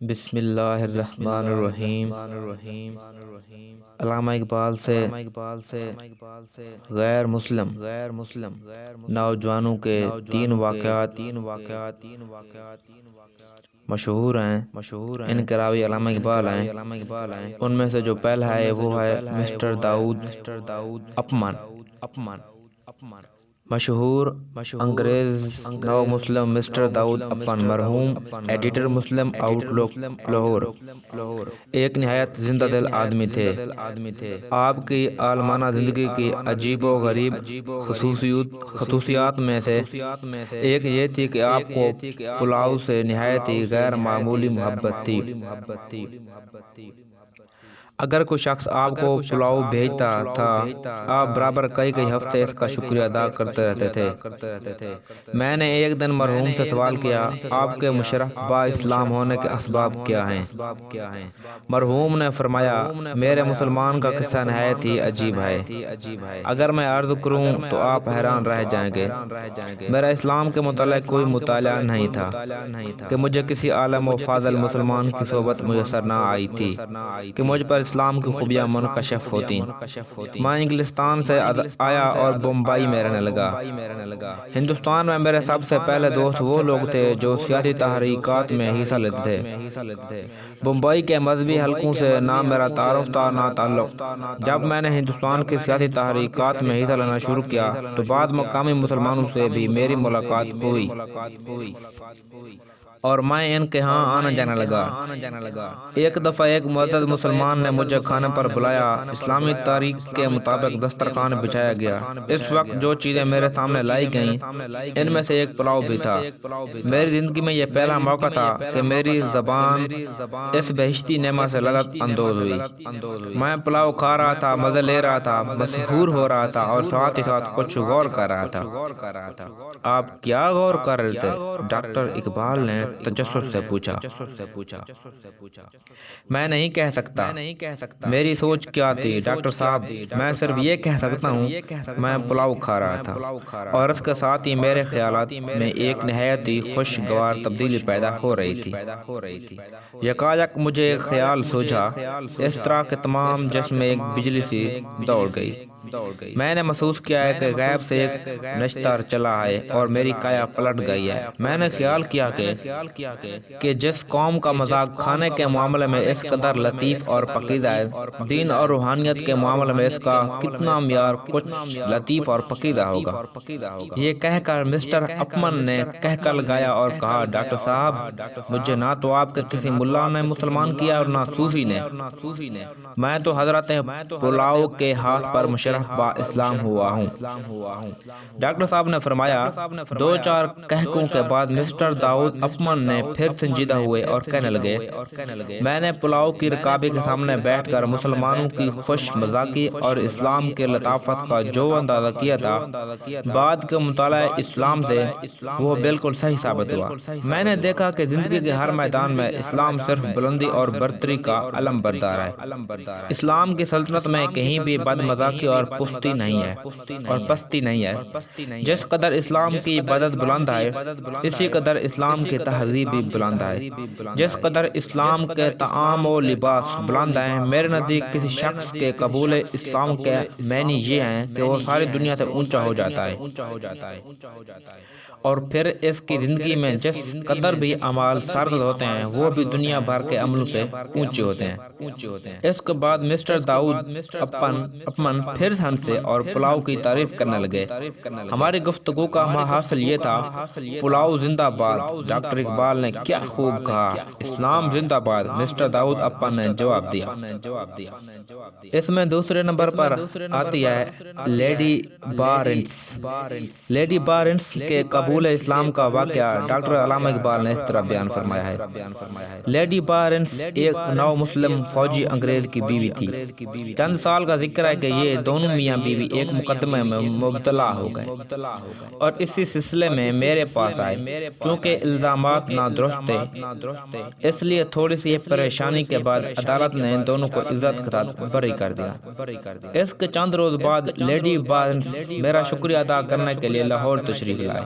بسم اللہ الرحمن الرحیم۔ علامہ اقبال سے غیر مسلم نوجوانوں کے تین واقعات مشہور ہیں، ان کے راوی علامہ اقبال ہیں۔ ان میں سے جو پہلا ہے وہ ہے مسٹر داؤد اپمن۔ مشہور انگریز نو مسلم مسٹر داؤد اپمن، مرحوم ایڈیٹر مسلم آؤٹ لک لاہور، ایک نہایت زندہ دل آدمی تھے۔ آپ کی عالمانہ زندگی کی عجیب و غریب خصوصیات میں سے ایک یہ تھی کہ آپ کو پلاؤ سے نہایت ہی غیر معمولی محبت تھی۔ اگر کوئی شخص آپ کو پلاؤ بھیجتا تھا، آپ برابر کئی ہفتے اس کا شکریہ ادا کرتے رہتے تھے۔ میں نے ایک دن مرحوم سے سوال کیا، آپ کے مشرف با اسلام ہونے کے اسباب کیا ہیں؟ مرحوم نے فرمایا، میرے مسلمان کا قصہ نہایت ہی عجیب ہے، اگر میں عرض کروں تو آپ حیران رہ جائیں گے۔ میرا اسلام کے متعلق کوئی مطالعہ نہیں تھا کہ مجھے کسی عالم و فاضل مسلمان کی صحبت میسر نہ آئی تھی کہ مجھ پر اسلام کی خوبیاں منکشف ہوتی۔ میں انگلستان سے آیا اور بمبئی میں رہنے لگا۔ ہندوستان میں میرے سب سے پہلے دوست وہ لوگ تھے جو سیاسی تحریکات میں حصہ لیتے تھے۔ بمبئی کے مذہبی حلقوں سے نہ میرا تعارف تھا نہ تعلق۔ جب میں نے ہندوستان کی سیاسی تحریکات میں حصہ لینا شروع کیا تو بعض مقامی مسلمانوں سے بھی میری ملاقات ہوئی اور میں ان کے ہاں آنا جانے لگا۔ ایک دفعہ ایک معزز مسلمان نے مجھے کھانے پر بلایا۔ اسلامی تاریخ کے مطابق دسترخوان بچھایا گیا۔ اس وقت جو چیزیں میرے سامنے لائی گئیں ان میں سے ایک پلاؤ بھی تھا۔ میری زندگی میں یہ پہلا موقع تھا کہ میری زبان اس بہشتی نعمت سے لذت اندوز ہوئی۔ میں پلاؤ کھا رہا تھا، مزے لے رہا تھا، مسحور ہو رہا تھا اور ساتھ ہی ساتھ کچھ غور کر رہا تھا۔ آپ کیا غور کر رہے تھے؟ ڈاکٹر اقبال نے تجسس سے پوچھا۔ میں نہیں کہہ سکتا میری سوچ کیا تھی ڈاکٹر صاحب، میں صرف یہ کہہ سکتا ہوں میں پلاؤ کھا رہا تھا اور اس کے ساتھ ہی میرے خیالات میں ایک نہایت ہی خوشگوار تبدیلی پیدا ہو رہی تھی۔ یکایک مجھے ایک خیال سوجھا، اس طرح کہ تمام جسم میں ایک بجلی سی دوڑ گئی۔ میں نے محسوس کیا ہے کہ غیب سے ایک نشتر چلا ہے اور میری کایا پلٹ گئی ہے۔ میں نے خیال کیا کہ جس قوم کا مذاق کھانے کے معاملے میں اس قدر لطیف اور پاکیزہ ہے، دین اور روحانیت کے معاملے میں اس کا کتنا معیار کچھ لطیف اور پاکیزہ ہوگا۔ یہ کہہ کر مسٹر اپمن نے کہکہ لگایا اور کہا، ڈاکٹر صاحب، مجھے نہ تو آپ کے کسی ملا نے مسلمان کیا اور نہ صوفی نے، میں تو حضرت پلاؤ کے ہاتھ پر مشرف با اسلام ہوا ہوں۔ ڈاکٹر صاحب نے فرمایا۔ دو چار کہکوں کے بعد مسٹر داؤد اپمن نے پھر سنجیدہ ہوئے اور کہنے لگے، میں نے پلاؤ کی رکابی کے سامنے بیٹھ کر مسلمانوں کی خوش مذاقی اور اسلام کے لطافت کا جو اندازہ کیا تھا، بعد کے مطالعہ اسلام سے وہ بالکل صحیح ثابت ہوا۔ میں نے دیکھا کہ زندگی کے ہر میدان میں اسلام صرف بلندی اور برتری کا علم بردار ہے۔ اسلام کی سلطنت میں کہیں بھی بد مذاقی اور پستی نہیں ہے۔ جس قدر اسلام کی عبادت بلند ہے، اسی قدر اسلام کی تہذیب بھی بلند ہے۔ جس قدر اسلام کے طعام و لباس بلند ہیں، میرے نزدیک کسی شخص کے قبول اسلام کے معنی یہ ہیں کہ وہ ساری دنیا سے اونچا ہو جاتا ہے اور پھر اس کی زندگی میں جس قدر بھی اعمال سرد ہوتے ہیں وہ بھی دنیا بھر کے عملوں سے اونچے ہوتے ہیں۔ اس کے بعد مسٹر داؤد اپمن پھر ہنسے اور پلاؤ کی تعریف کرنے لگے۔ ہماری گفتگو کا محاصل یہ تھا، پلاؤ زندہ باد۔ ڈاکٹر اقبال نے کیا خوب کہا، اسلام زندہ باد، مسٹر داؤد اپمن نے جواب دیا۔ اس میں دوسرے نمبر پر آتی ہے لیڈی بارنس۔ لیڈی بارنس کے قبول اسلام کا واقعہ ڈاکٹر علامہ اقبال نے اس طرح بیان فرمایا ہے۔ لیڈی بارنس ایک نو مسلم فوجی انگریز کی بیوی تھی۔ چند سال کا ذکر ہے کہ یہ دونوں میاں بیوی ایک مقدمے میں مبتلا ہو گئے اور اسی سلسلے میں میرے پاس آئے۔ کیونکہ الزامات نادرست تھے، اس لیے تھوڑی سی پریشانی کے بعد عدالت نے ان دونوں کو عزت کے ساتھ بری کر دیا۔ اس کے چند روز بعد لیڈی بارنس میرا شکریہ ادا کرنے کے لیے لاہور تشریف لائے۔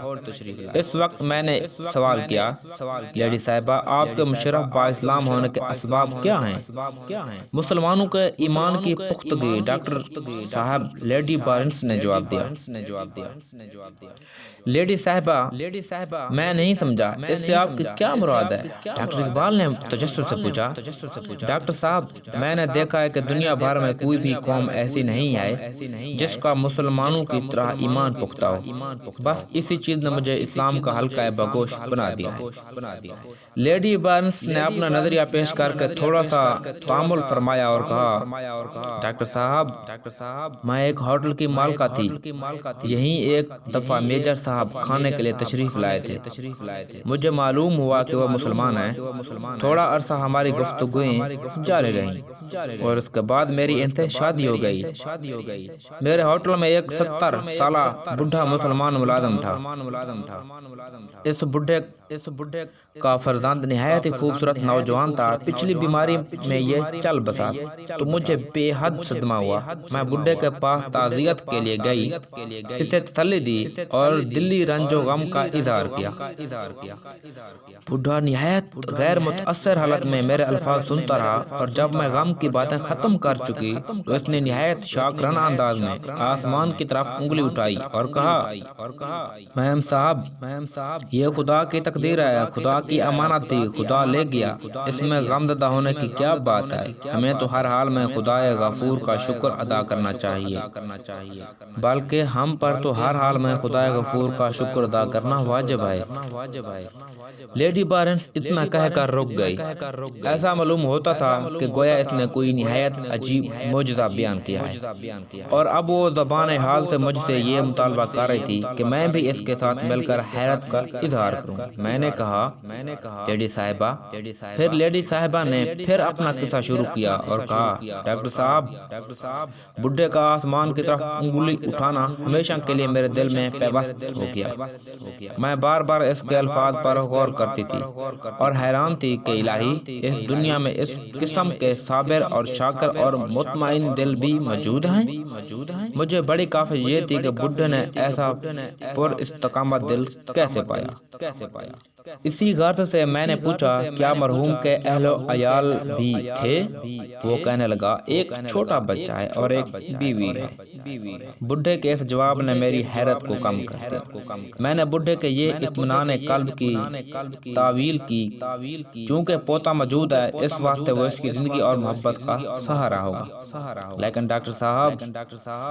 اس وقت میں نے سوال کیا، لیڈی صاحبہ، آپ کے مشرف با اسلام ہونے کے اسباب کیا ہیں؟ مسلمانوں کے ایمان کی پختگی، ڈاکٹر صاحب، لیڈی بارنس نے جواب دیا۔ لیڈی صاحبہ، میں نہیں سمجھا، اس سے آپ کی کیا مراد ہے؟ ڈاکٹر اقبال نے تجسس سے پوچھا۔ ڈاکٹر صاحب، میں نے دیکھا ہے کہ دنیا بھر میں کوئی بھی قوم ایسی نہیں ہے جس کا مسلمانوں کی طرح ایمان پختہ ہو، بس اسی چیز نے مجھے اسلام کا حلقہ بگوش بنا دیا ہے۔ لیڈی بارنس نے اپنا نظریہ پیش کر کے تھوڑا سا تامل فرمایا اور کہا، ڈاکٹر صاحب، میں ایک ہوٹل کی مالکہ تھی، یہیں ایک دفعہ میجر صاحب کھانے کے لیے تشریف لائے تھے۔ مجھے معلوم ہوا کہ وہ مسلمان ہیں۔ تھوڑا عرصہ ہماری گفتگویں جاری رہیں اور اس کے بعد میری ان سے شادی ہو گئی۔ میرے ہوٹل میں ایک 70 سالہ بوڑھا مسلمان ملازم تھا۔ اس بوڑھے کا فرزند نہایت ہی خوبصورت نوجوان تھا۔ پچھلی بیماری میں یہ چل بسا تو مجھے بے حد صدمہ ہوا۔ میں بوڑھے کے پاس تعزیت کے لیے گئی، اسے تسلی دی اور دلی رنج و غم کا اظہار کیا۔ بوڑھا نہایت غیر متاثر حالت میں میرے الفاظ سنتا رہا اور جب میں غم کی باتیں ختم کر چکی تو اس نے نہایت شاکرانہ انداز میں آسمان کی طرف انگلی اٹھائی اور کہا، مہم صاحب، یہ خدا کی تقدیر ہے، خدا کی امانت تھی، خدا لے گیا، اس میں غمزدہ ہونے کی کیا بات ہے؟ ہمیں تو ہر حال میں خدائے غفور کا شکر ادا کرنا چاہیے، بلکہ ہم پر تو ہر حال میں خدائے غفور کا شکر ادا کرنا واجب ہے۔ لیڈی بارنس اتنا کہہ کر رک گئی۔ ایسا معلوم ہوتا تھا کہ گویا اس نے کوئی نہایت عجیب معجزہ بیان کیا ہے اور اب وہ زبان حال سے مجھ سے یہ مطالبہ کر رہی تھی کہ میں بھی اس کے ساتھ مل کر حیرت کا اظہار کروں۔ میں نے کہا، لیڈی صاحبہ۔ پھر لیڈی صاحبہ نے پھر اپنا قصہ شروع کیا اور کہا، ڈاکٹر صاحب، بڈھے کا آسمان کی طرف انگلی اٹھانا ہمیشہ کے لیے میرے دل میں پیوست ہو گیا۔ میں بار بار اس کے الفاظ پر غور کرتی تھی اور حیران تھی کہ الہی، اس دنیا میں اس قسم کے صابر اور شاکر اور مطمئن دل بھی موجود ہیں۔ مجھے بڑی کافی یہ تھی کہ بڈھے نے ایسا پر استقامت دل کیسے پایا۔ اسی غرض سے میں نے پوچھا، کیا مرحوم کے اہل و عیال بھی تھے؟ وہ کہنے لگا، ایک چھوٹا بچہ ہے اور ایک بیوی ہے۔ بڈھے کے اس جواب نے میری حیرت کو کم کر دیا۔ میں نے بڈھے کے یہ اطمینان قلب کی تعویل کی، چونکہ پوتا موجود ہے اس واسطے وہ اس کی زندگی اور محبت کا سہارا ہوگا۔ لیکن ڈاکٹر صاحب،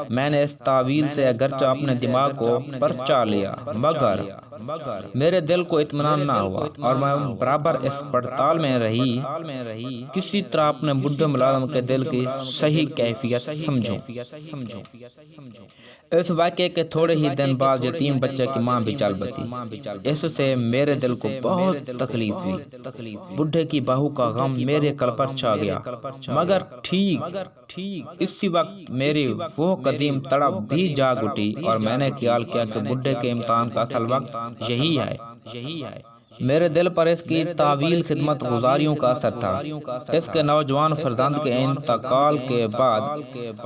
میں نے اس تعویل سے اگرچہ اپنے دماغ کو پرچا لیا مگر میرے دل کو اطمینان نہ ہوا اور میں برابر اس پڑتال میں رہی کسی طرح اپنے بڈھے ملازم کے دل کی صحیح کیفیت سمجھوں۔ اس واقعے کے تھوڑے ہی دن بعد یتیم بچے کی ماں بھی چل بسی۔ اس سے میرے دل کو بہت تکلیف ہوئی۔ بڈھے کی بہو کا غم میرے قلب پر چھا گیا، مگر ٹھیک اسی وقت میری وہ قدیم تڑپ بھی جاگ اٹھی اور میں نے خیال کیا کہ بڈھے کے امتحان کا اصل وقت یہی ہے۔ میرے دل پر اس کی طویل خدمت گزاریوں کا اثر تھا۔ اس کے نوجوان فرزند کے انتقال کے بعد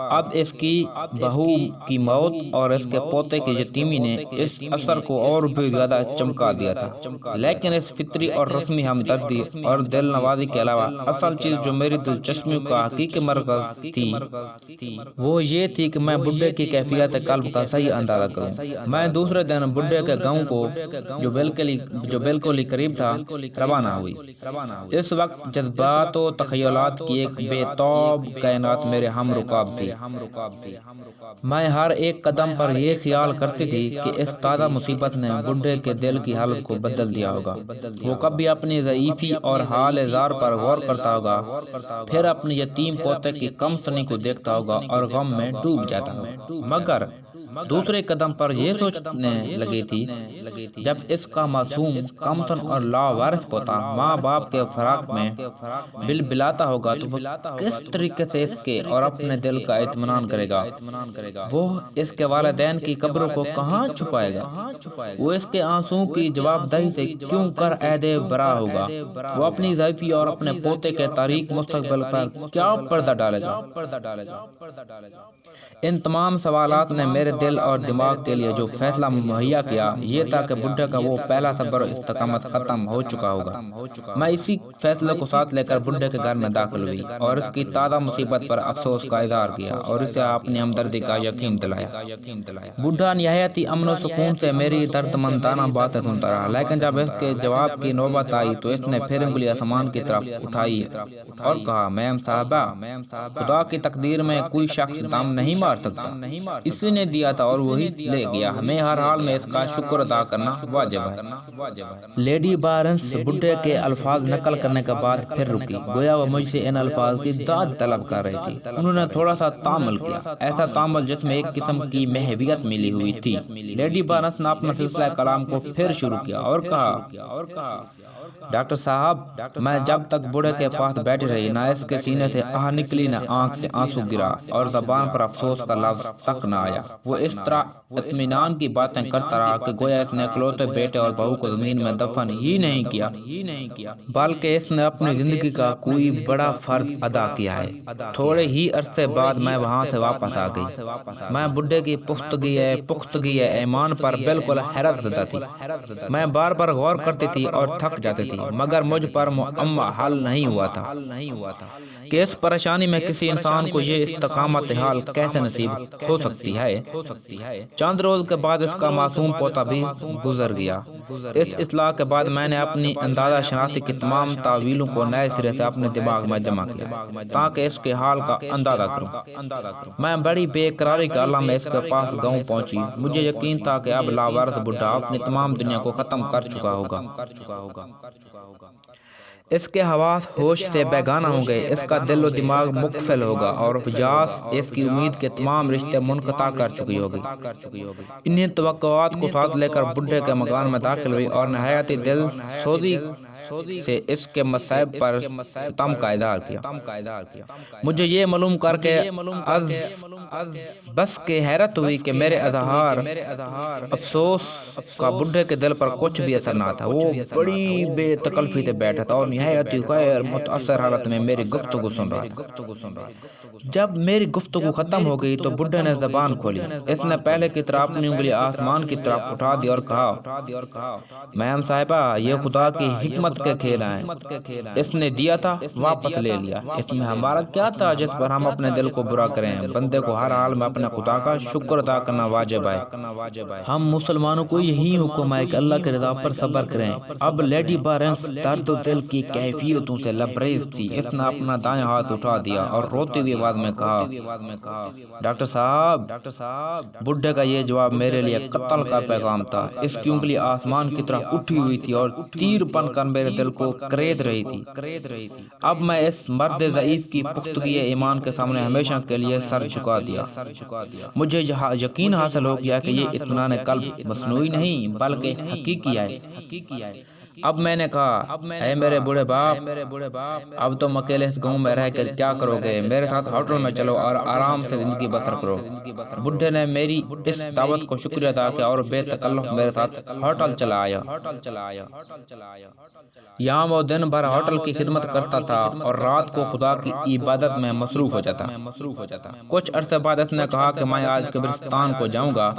اب اس کی بہو کی موت اور اس کے پوتے کی یتیمی نے اس اثر کو اور بھی زیادہ چمکا دیا تھا۔ لیکن اس فطری اور رسمی ہمدردی اور دل نوازی کے علاوہ اصل چیز جو میری دلچسپیوں کا حقیقی مرکز تھی وہ یہ تھی کہ میں بڈھے کی کیفیت قلب کا صحیح اندازہ کروں۔ میں دوسرے دن بڈھے کے گاؤں کو جو بالکل قریب تھا روانہ ہوئی۔ اس وقت جذبات و تخیلات کی ایک بے تاب کائنات میرے ہم رکاب تھی۔ میں ہر ایک قدم پر یہ خیال کرتی تھی کہ اس تازہ مصیبت نے بڈھے کے دل کی حالت کو بدل دیا ہوگا۔ وہ کبھی اپنی ضعیفی اور حال زار پر غور کرتا ہوگا، پھر اپنے یتیم پوتے کی کم سنی کو دیکھتا ہوگا اور غم میں ڈوب جاتا ہوگا۔ دوسرے قدم پر یہ سوچنے لگی تھی جب اس کا معصوم کمسن اور لاوارث پوتا ماں باپ کے فراق میں بلبلاتا ہوگا تو وہ کس طریقے سے اس کے اور اپنے دل کا اطمینان کرے گا؟ وہ اس کے والدین کی قبروں کو کہاں چھپائے گا؟ وہ اس کے آنسوؤں کی جواب دہی سے کیوں کر عہد برا ہوگا؟ وہ اپنی ذاتی اور اپنے پوتے کے تاریک مستقبل پر کیا پردہ ڈالے گا؟ ان تمام سوالات نے میرے دل اور دماغ کے لیے جو فیصلہ مہیا کیا یہ تھا کہ بڈھے کا وہ پہلا صبر و استقامت ختم ہو چکا ہوگا۔ میں اسی فیصلے کو ساتھ لے کر بڈھے کے گھر میں داخل ہوئی اور اس کی تازہ مصیبت پر افسوس کا اظہار کیا اور اسے اپنی ہمدردی کا یقین دلایا۔ بڈھا نہایت ہی امن و سکون سے میری دردمندانہ باتیں سنتا رہا، لیکن جب اس کے جواب کی نوبت آئی تو اس نے پھر انگلی آسمان کی طرف اٹھائی اور کہا، میم صاحبہ، خدا کی تقدیر میں کوئی شخص دم نہیں مار سکتا، اسی نے دیا تھا اور وہی لے گیا، ہمیں ہر حال میں اس کا شکر ادا کرنا واجب ہے۔ لیڈی بارنس بڈھے کے الفاظ نقل کرنے کے بعد پھر رکی، گویا وہ مجھ سے ان الفاظ کی داد طلب کر رہی تھی۔ انہوں نے تھوڑا سا تامل کیا، ایسا تامل جس میں ایک قسم کی محویت ملی ہوئی تھی۔ لیڈی بارنس نے اپنا سلسلہ کلام کو پھر شروع کیا اور کہا، ڈاکٹر صاحب، میں جب تک بوڑھے کے پاس بیٹھی رہی نہ اس کے سینے سے آہ نکلی نہ آنکھ سے آنسو گرا اور زبان پر افسوس کا لفظ تک نہ آیا۔ وہ اس طرح اطمینان کی باتیں کرتا رہا کہ گویا اس نے اکلوتے بیٹے اور بہو کو زمین میں دفن ہی نہیں کیا بلکہ اس نے اپنی زندگی کا کوئی بڑا فرض ادا کیا ہے۔ تھوڑے ہی عرصے بعد میں وہاں سے واپس آ گئی۔ میں بڈھے کی پختگی ایمان پر بالکل حیرت زدہ تھی۔ میں بار بار غور کرتی تھی اور تھک جاتی تھی، مگر مجھ پر معمہ حل نہیں ہوا تھا کہ اس پریشانی میں کسی انسان کو یہ استقامت حال کیسے نصیب ہو سکتی ہے۔ چند روز کے بعد اس کا معصوم پوتا بھی گزر گیا۔ اس اصلاح کے بعد میں نے اپنی اندازہ شناسی کی تمام تعویلوں کو نئے سرے سے اپنے دماغ میں جمع کیا تاکہ اس کے حال کا اندازہ کروں۔ میں بڑی بے قراری کے عالم میں اس کے پاس گاؤں پہنچی۔ مجھے یقین تھا کہ اب لاوارث بڈھا اپنی تمام دنیا کو ختم کر چکا ہوگا۔ اس کے حواس ہوش سے بیگانہ ہوں گے، اس کا دل و دماغ مقفل ہوگا اور جاس اس کی امید کے تمام رشتے منقطع کر چکی ہوگی۔ انہیں توقعات کو ساتھ لے کر بڈھے کے مکان میں داخل ہوئی اور نہایت دل سوزی سے اس کے مصائب پر ستم کا اظہار کیا۔ مجھے یہ معلوم کر کے از بس کے حیرت ہوئی کہ میرے اظہار افسوس کا بڈھے کے دل پر کچھ بھی اثر نہ تھا۔ وہ بڑی بے تکلفی سے بیٹھا تھا اور نہایت غیر متاثر حالت میں میری گفتگو سن رہا تھا۔ جب میری گفتگو ختم ہو گئی تو بڈھے نے زبان کھولی۔ اس نے پہلے کی طرح اپنی انگلی آسمان کی طرف اٹھا دی اور کہا، میم صاحبہ، یہ خدا کی حکمت کے کھیل ہیں، اس نے دیا تھا واپس لے لیا، اس میں ہمارا کیا تھا جس پر ہم اپنے دل کو برا کریں؟ بندے کو ہر حال میں اپنے خدا کا شکر ادا کرنا واجب ہے۔ ہم مسلمانوں کو یہی حکم ہے کہ اللہ کی رضا پر صبر کریں۔ اب لیڈی بارنس درد و دل کی کیفیتوں سے لبریز تھی۔ اس نے اپنا دائیں ہاتھ اٹھا دیا اور روتی ہوئی آواز میں کہا، ڈاکٹر صاحب، بڈھے کا یہ جواب میرے لیے قتل کا پیغام تھا۔ اس کی انگلی آسمان کی طرف اٹھی ہوئی تھی اور تیر بن کر میرے دل کو کرید رہی تھی۔ اب میں اس مرد ضعیف کی پختگی ایمان کے سامنے ہمیشہ کے لیے سر جھکا دیا۔ مجھے یقین حاصل ہو گیا کہ یہ اطمینان قلب مصنوعی نہیں بلکہ حقیقی ہے۔ اب میں نے کہا، اے میرے بوڑھے باپ، اب تم اکیلے اس گاؤں میں رہ کر کیا کرو گے؟ میرے ساتھ ہوٹل میں چلو اور آرام سے زندگی بسر کرو۔ بڈھے نے میری اس دعوت کو شکریہ ادا کیا اور بے تکلف میرے ساتھ ہوٹل چلا آیا۔ یہاں وہ دن بھر ہوٹل کی خدمت کرتا تھا اور رات کو خدا کی عبادت میں مصروف ہو جاتا۔ کچھ عرصے بعد اس نے کہا کہ میں آج قبرستان کو جاؤں گا۔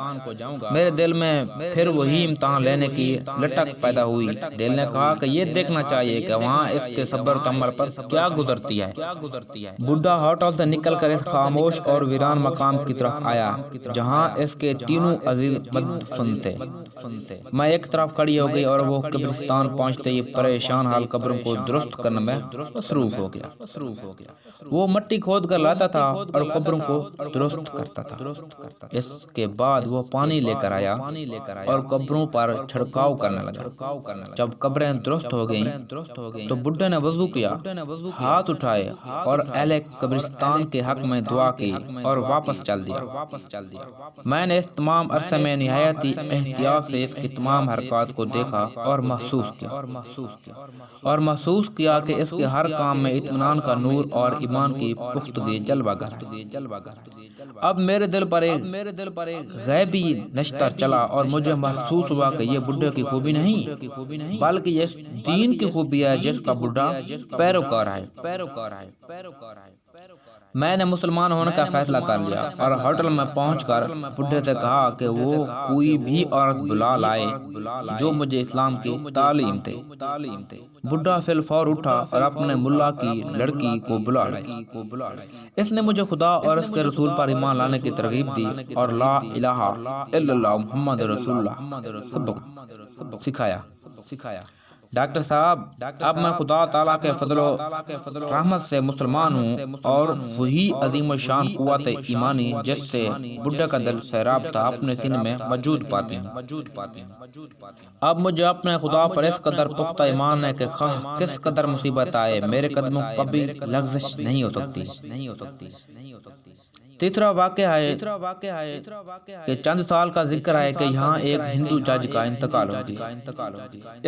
میرے دل میں پھر وہی امتحان لینے کی لٹک پیدا ہوئی۔ دل نے کہا کہ یہ دیکھنا چاہیے کہ وہاں اس کے صبر و تحمل پر کیا گزرتی ہے۔ بڈھا ہوٹل سے نکل کر اس خاموش اور ویران مقام کی طرف آیا جہاں اس کے تینوں عزیز مدفون تھے۔ میں ایک طرف کھڑی ہو گئی اور وہ قبرستان پہنچتے ہی پریشان حال قبروں کو درست کرنے میں مصروف ہو گیا۔ وہ مٹی کھود کر لاتا تھا اور قبروں کو درست کرتا تھا۔ اس کے بعد وہ پانی لے کر آیا اور قبروں پر چھڑکاؤ کرنے لگا۔ جب جب قبریں درست ہو گئیں تو بڈھے نے وضو کیا، ہاتھ اٹھائے اور اہل قبرستان کے حق میں دعا کی اور واپس چل دیا۔ میں نے اس تمام عرصے میں نہایت ہی احتیاط سے اس کی تمام حرکات کو دیکھا اور محسوس کیا کہ اس کے ہر کام میں اطمینان کا نور اور ایمان کی پختگی جلوہ گر ہے۔ اب میرے دل پر ایک غیبی نشتر چلا اور مجھے محسوس ہوا کہ یہ بڈھے کی خوبی نہیں بلکہ یہ دین کی خوبی ہے جس کا بڈھا پیروکار ہے۔ میں نے مسلمان ہونے کا فیصلہ کر لیا اور ہوٹل میں پہنچ کر بڈھے سے کہا کہ وہ کوئی بھی عورت بلا لائے جو مجھے اسلام کی تعلیم دے۔ بڈھا فی الفور اٹھا اور اپنے ملا کی لڑکی کو بلا لایا۔ اس نے مجھے خدا اور اس کے رسول پر ایمان لانے کی ترغیب دی اور لا الہ الا اللہ محمد رسول اللہ سبق سکھایا۔ ڈاکٹر صاحب، اب میں خدا تعالیٰ کے فضل و رحمت سے مسلمان ہوں اور وہی عظیم الشان قوت ایمانی جس سے بڈھے کا دل سیراب تھا اپنے سینے میں موجود پاتے ہیں۔ اب مجھے اپنے خدا پر اس قدر پختہ ایمان ہے کہ خواہ کس قدر مصیبت آئے میرے قدموں کبھی لغزش نہیں ہو سکتی۔ تیسرا واقعہ ہے کہ چند سال کا ذکر ہے کہ یہاں ایک ہندو جج کا انتقال ہو گیا۔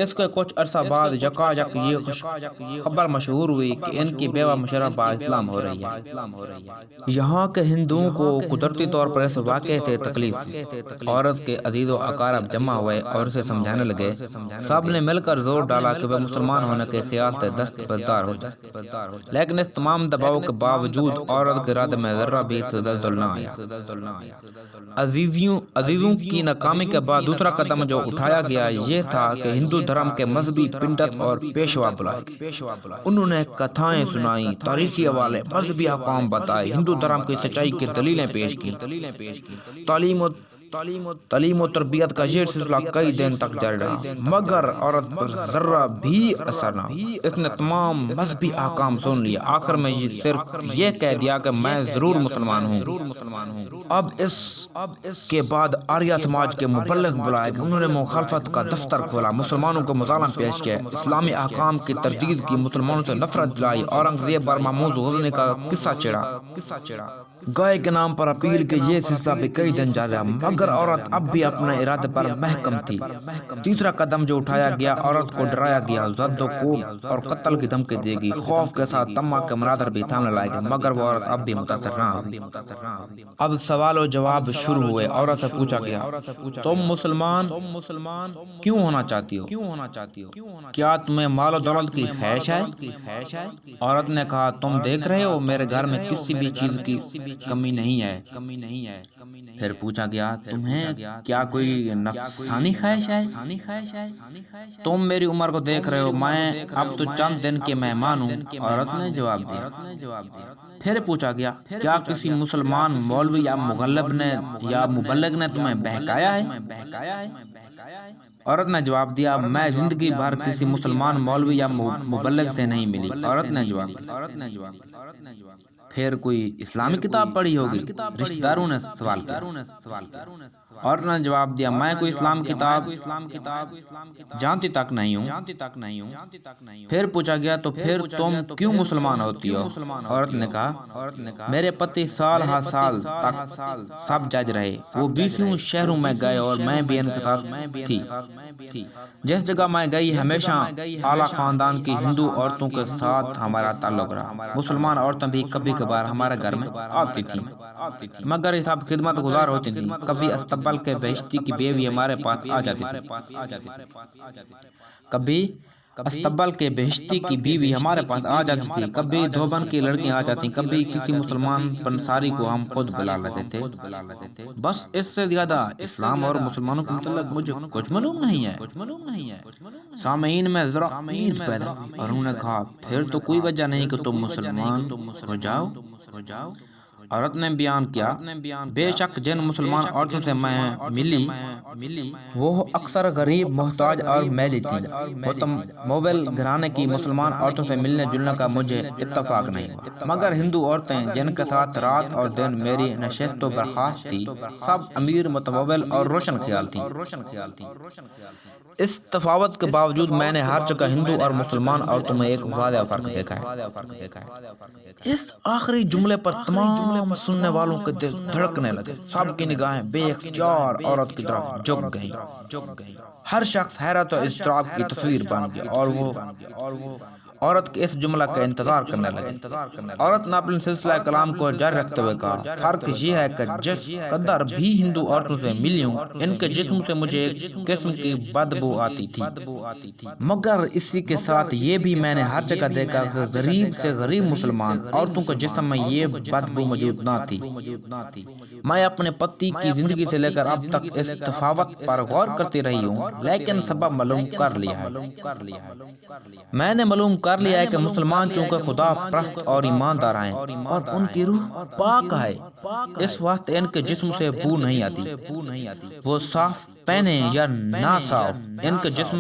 اس کے کچھ عرصہ بعد یکایک یہ خبر مشہور ہوئی کہ ان کی بیوہ مشرہ با اسلام ہو رہی ہے۔ یہاں کے ہندوؤں کو قدرتی طور پر اس واقعے سے تکلیف ہوئی۔ عورت کے عزیز و اقارب جمع ہوئے اور اسے سمجھانے لگے۔ سب نے مل کر زور ڈالا کہ وہ مسلمان ہونے کے خیال سے دستبردار ہو جائے، لیکن اس تمام دباؤ کے باوجود عورت کے ارادے میں ذرہ بھی تزلزل نہ آیا۔ عزیزوں کی ناکامی کے بعد دوسرا قدم جو اٹھایا گیا یہ تھا کہ ہندو دھرم کے مذہبی پنڈت اور پیشوا بلائے۔ انہوں نے کتھائیں سنائیں، تاریخی حوالے، مذہبی احکام بتائے، ہندو دھرم کی سچائی کی دلیلیں پیش کی۔ تعلیم و تربیت کا یہ سلسلہ کئی دن تک جاری رہا، مگر عورت پر ذرہ بھی اثر نہ ہوا۔ اس نے تمام مذہبی احکام سن لیے، آخر میں یہ صرف یہ کہہ دیا کہ میں ضرور مسلمان ہوں۔ اب اس کے بعد آریہ سماج کے مبلغ بلائے گئے، انہوں نے مخالفت کا دفتر کھولا، مسلمانوں کو مظالم پیش کیا، اسلامی احکام کی تردید کی، مسلمانوں سے نفرت دلائی، اورنگزیب اور محمود غزنوی کا قصہ چھیڑا۔ گائے کے نام پر اپیل کے یہ سلسلہ بھی کئی دن جاری رہا، مگر عورت اب بھی اپنے ارادے پر محکم تھی۔ تیسرا قدم جو اٹھایا گیا، عورت کو ڈرایا گیا، زد و کوب اور قتل کی دھمکی دی گئی، خوف کے ساتھ طمع کے مناظر بھی سامنے لائے گئے، مگر وہ عورت اب بھی متاثر نہ ہوئی۔ اب سوال و جواب شروع ہوئے۔ عورت سے پوچھا گیا، تم مسلمان کیوں ہونا چاہتی ہو؟ کیا تمہیں مال و دولت کی خواہش ہے؟ عورت نے کہا، تم دیکھ رہے ہو میرے گھر میں کسی بھی چیز کی کمی نہیں ہے۔ پھر پوچھا گیا، تمہیں کیا کوئی نفسانی خواہش ہے؟ تم میری عمر کو دیکھ رہے ہو، میں اب تو چند دن کے مہمان ہوں۔ عورت نے جواب دیا۔ پھر پوچھا گیا، کیا کسی مسلمان مولوی یا مبلغ نے تمہیں بہکایا ہے؟ عورت نے جواب دیا، میں زندگی بھر کسی مسلمان مولوی یا مبلغ سے نہیں ملی۔ عورت نے جواب دیا۔ پھر کوئی اسلامی کتاب پڑھی ہوگی؟ رشتہ داروں نے سوال کیا۔ عورت نے جواب دیا، میں کوئی اسلام کتاب جانتی تک نہیں ہوں۔ پھر پوچھا گیا، تو پھر تم کیوں مسلمان ہوتی ہو؟ عورت نے کہا، میرے پتی سال ہر سال تک سب جج رہے، وہ 20 شہروں میں گئے اور میں بھی ان کے ساتھ تھی۔ جس جگہ میں گئی ہمیشہ اعلیٰ خاندان کی ہندو عورتوں کے ساتھ ہمارا تعلق رہا، مسلمان عورتیں بھی کبھی کبھار ہمارے گھر میں آتی تھیں، مگر یہ سب خدمت گزار ہوتی تھیں۔ کبھی استقبال کے بہشتی کی بیوی ہمارے پاس آ جاتی تھی، کبھی دھوبن کی لڑکیاں آ جاتی، کبھی کسی مسلمان پنساری کو ہم خود بلا لیتے تھے۔ بس اس سے زیادہ اسلام اور مسلمانوں کے متعلق مجھے کچھ معلوم نہیں ہے۔ سامعین میں ذرا امید پیدا ہوئی اور انہوں نے کہا، پھر تو کوئی وجہ نہیں کہ تم مسلمان ہو جاؤ۔ عورت نے بیان کیا بے شک جن مسلمان عورتوں سے میں ملی وہ اکثر غریب، محتاج اور میلی تھیں۔ متمول گھرانے کی مسلمان عورتوں سے ملنے جلنے کا مجھے اتفاق نہیں ہوا، مگر ہندو عورتیں جن کے ساتھ رات اور دن میری نشست و برخاست تھی سب امیر، متمول اور روشن خیال تھیں۔ اس تفاوت کے باوجود میں نے ہر جگہ ہندو اور مسلمان عورتوں میں ایک واضح فرق دیکھا ہے۔ اس آخری جملے پر تمام سننے والوں کے دل دھڑکنے لگے، سب کی نگاہیں بے اختیار عورت کی طرف جھک گئیں۔ ہر شخص حیرت و اضطراب کی تصویر بن گیا اور وہ عورت کے اس جملہ کا انتظار کرنے لگے۔ عورت نے اپنے سلسلہ کلام کو جاری رکھتے ہوئے کہا، فرق یہ ہے کہ جس قدر بھی ہندو عورتوں سے ملی ہوں ان کے جسم سے مجھے ایک قسم کی بدبو آتی تھی، مگر اسی کے ساتھ یہ بھی میں نے ہر جگہ دیکھا کہ غریب سے غریب مسلمان عورتوں کے جسم میں یہ بدبو موجود نہ تھی۔ میں اپنے پتی کی زندگی سے لے کر اب تک اس تفاوت پر غور کرتی رہی ہوں، لیکن سبب معلوم کر لیا ہے۔ میں نے معلوم کر لیا ہے کہ مسلمان چونکہ خدا پرست اور ایماندار ہیں اور ان کی روح پاک ہے، اس واسطے ان کے جسم سے بو نہیں آتی، وہ صاف پہنے یا نہ صاف، ان کے جسم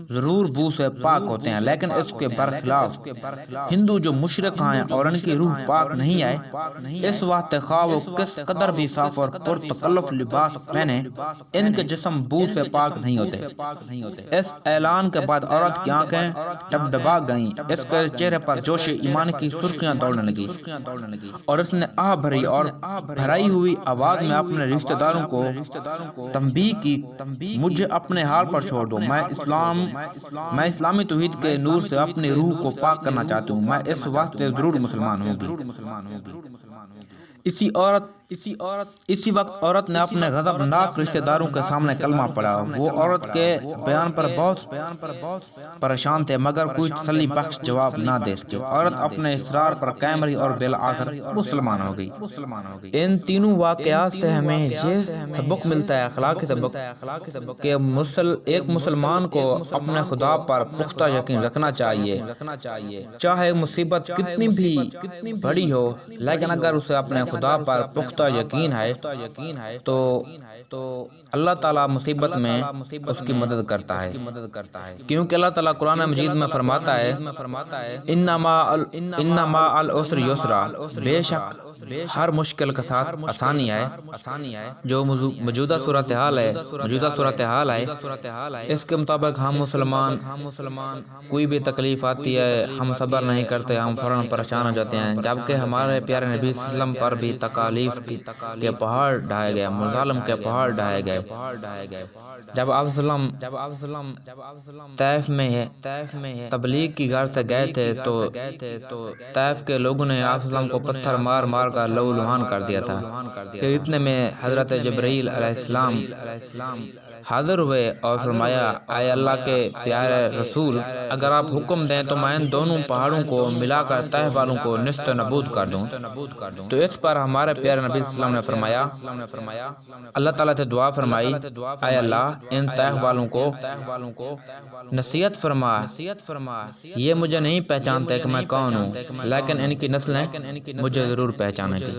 ضرور بو سے پاک ہوتے ہیں، لیکن اس کے برخلاف ہندو جو مشرک ہیں اور ان کی روح پاک نہیں ہے، اس واسطے خواہ وہ کس قدر بھی صاف اور پرتکلف لباس پہنے ان کے جسم بو سے پاک نہیں ہوتے۔ اس اعلان کے بعد عورت کی آنکھیں ڈبڈبا گئیں، اس کے چہرے پر جوش ایمان کی سرخیاں دوڑنے لگی اور اس نے آہ بھری اور بھرائی ہوئی آواز میں اپنے رشتہ داروں کو تنبیہ کی، مجھے اپنے حال پر چھوڑ دو، میں اسلامی توحید کے نور سے اپنی روح کو پاک کرنا چاہتی ہوں، میں اس واسطے ضرور مسلمان ہوگی۔ اسی وقت عورت نے اپنے غضبناک رشتہ داروں کے سامنے کلمہ پڑھا۔ وہ عورت کے بیان پر بہت پریشان تھے مگر کوئی تسلی بخش جواب نہ دے سکے۔ عورت اپنے اصرار پر قائم رہی اور بالآخر مسلمان ہو گئی۔ ان تینوں واقعات سے ہمیں یہ سبق ملتا ہے، اخلاقی سبق، کہ ایک مسلمان کو اپنے خدا پر پختہ یقین رکھنا چاہیے، چاہے مصیبت کتنی بھی بڑی ہو، لیکن اگر اسے اپنے خدا پر پختہ یقین ہے تو اللہ تعالیٰ مصیبت میں اس کی مدد کرتا ہے، کیونکہ اللہ تعالیٰ قرآن مجید میں فرماتا ہے ان مع العسر یسرا، بے شک ہر مشکل کے ساتھ آسانی ہے۔ جو موجودہ صورتحال ہے اس کے مطابق ہم مسلمان کوئی بھی تکلیف آتی ہے ہم صبر نہیں کرتے، ہم فوراً پریشان ہو جاتے ہیں، جبکہ ہمارے پیارے نبی صلی اللہ علیہ وسلم پر بھی تکالیف کے پہاڑ ڈھائے گئے، مظالم کے پہاڑ ڈھائے گئے۔ جب آپ طائف میں تبلیغ کی غرض سے گئے تھے تو طائف کے لوگوں نے آپ کو پتھر مار مار کر لہو لہان کر دیا تھا۔ کہ اتنے میں حضرت جبرائیل علیہ السلام حاضر ہوئے اور فرمایا، اے اللہ کے پیارے رسول، اگر آپ حکم دیں تو میں ان دونوں پہاڑوں کو ملا کر طائف والوں کو نیست و نابود کر دوں۔ تو اس پر ہمارے پیارے نبی صلی اللہ علیہ وسلم نے فرمایا، اللہ تعالیٰ سے دعا فرمائی، اے اللہ ان طائف والوں کو نصیحت فرما، یہ مجھے نہیں پہچانتے کہ میں کون ہوں، لیکن ان کی نسلیں مجھے ضرور پہچانیں گی۔